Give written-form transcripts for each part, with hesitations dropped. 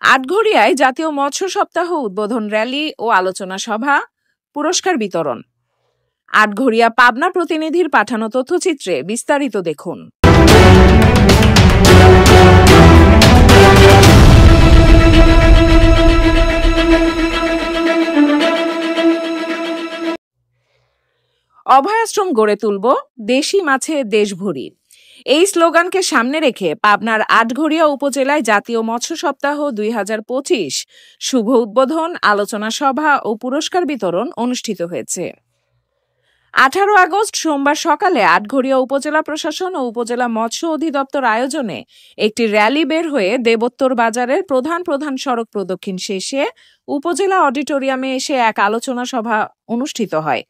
আটঘরিয়ায় জাতীয় মৎস্য সপ্তাহ উদ্বোধন র্যালি ও আলোচনা সভা, পুরস্কার বিতরণ। আটঘরিয়া পাবনা প্রতিনিধির পাঠানো তথ্যচিত্রে বিস্তারিত দেখুন। অভয়াশ্রম গড়ে তুলব, দেশি মাছে দেশ ভরি। এই স্লোগানকে সামনে রেখে পাবনার আটঘরিয়া উপজেলায় জাতীয় মৎস্য সপ্তাহ 2025 শুভ উদ্বোধন, আলোচনা সভা ও পুরস্কার বিতরণ অনুষ্ঠিত হয়েছে। 18 আগস্ট সোমবার সকালে আটঘরিয়া উপজেলা প্রশাসন ও উপজেলা মৎস্য অধিদপ্তর আয়োজনে একটি র্যালি বের হয়ে দেবোত্তর বাজারের প্রধান সড়ক প্রদক্ষিণ শেষে উপজেলা অডিটোরিয়ামে এসে এক আলোচনা সভা অনুষ্ঠিত হয়।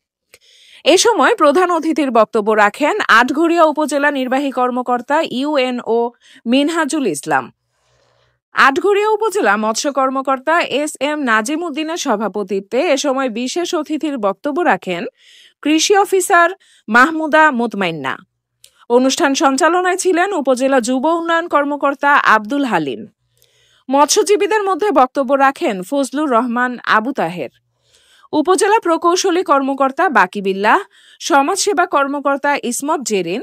এ সময় প্রধান অতিথির বক্তব্য রাখেন আটঘরিয়া উপজেলা নির্বাহী কর্মকর্তা ইউএনও মিনহাজুল ইসলাম। আটঘরিয়া উপজেলা মৎস্য কর্মকর্তা এস.এম. নাজিম উদ্দিনের সভাপতিত্বে এ সময় বিশেষ অতিথির বক্তব্য রাখেন কৃষি অফিসার মাহমুদা মুতমাইন্না। অনুষ্ঠান সঞ্চালনায় ছিলেন উপজেলা যুব উন্নয়ন কর্মকর্তা আব্দুল হালিম। মৎস্যজীবীদের মধ্যে বক্তব্য রাখেন ফজলুর রহমান আবু তাহের, উপজেলা প্রকৌশলী কর্মকর্তা বাকিবিল্লাহ, সমাজসেবা কর্মকর্তা ইসমত জেরিন,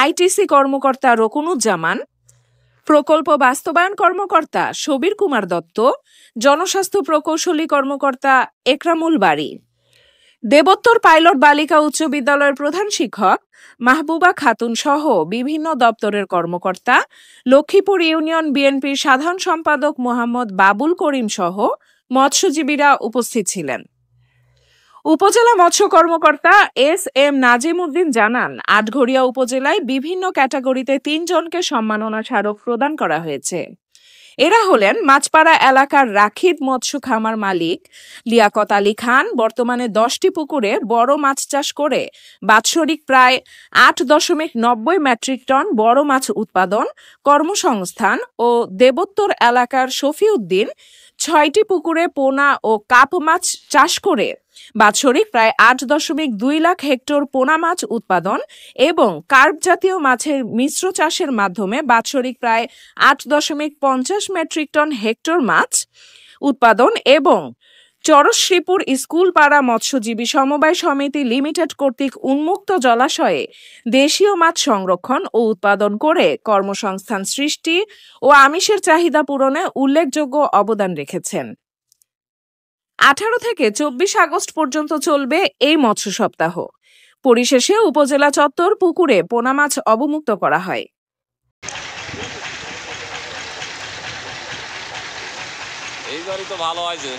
আইটিসি কর্মকর্তা রকুনুজ্জামান, প্রকল্প বাস্তবায়ন কর্মকর্তা সবির কুমার দত্ত, জনস্বাস্থ্য প্রকৌশলী কর্মকর্তা একরামুল বাড়ি, দেবোত্তর পাইলট বালিকা উচ্চ বিদ্যালয়ের প্রধান শিক্ষক মাহবুবা খাতুন সহ বিভিন্ন দপ্তরের কর্মকর্তা, লক্ষ্মীপুর ইউনিয়ন বিএনপির সাধারণ সম্পাদক মোহাম্মদ বাবুল করিম সহ মৎস্যজীবীরা উপস্থিত ছিলেন। উপজেলা মৎস্য কর্মকর্তা এস.এম. নাজিম উদ্দিন জানান, আটঘরিয়া উপজেলায় বিভিন্ন ক্যাটাগরিতে 3 জনকে সম্মাননা স্মারক প্রদান করা হয়েছে। এরা হলেন মাছপাড়া এলাকার রাখিদ মৎস্য খামার মালিক লিয়াকত আলী খান, বর্তমানে 10টি পুকুরে বড় মাছ চাষ করে বাৎসরিক প্রায় 8.90 মেট্রিক টন বড় মাছ উৎপাদন, কর্মসংস্থান, ও দেবোত্তর এলাকার শফিউদ্দিন 6টি পুকুরে পোনা ও কাপ মাছ চাষ করে বাৎসরিক প্রায় 8.2 লাখ হেক্টর পোনা মাছ উৎপাদন এবং কার্প জাতীয় মাছের মিশ্র চাষের মাধ্যমে বাৎসরিক প্রায় 8.50 মেট্রিক টন হেক্টর মাছ উৎপাদন এবং চরশ্রীপুর স্কুলপাড়া মৎস্যজীবী সমবায় সমিতি লিমিটেড কর্তৃক উন্মুক্ত জলাশয়ে দেশীয় মাছ সংরক্ষণ ও উৎপাদন করে কর্মসংস্থান সৃষ্টি ও আমিষের চাহিদা পূরণে উল্লেখযোগ্য অবদান রেখেছেন। 18 থেকে 24 আগস্ট পর্যন্ত চলবে এই মৎস্য সপ্তাহ। পরিশেষে উপজেলা চত্বর পুকুরে পোনা মাছ অবমুক্ত করা হয়। এইবারই তো ভালো হয়েছে।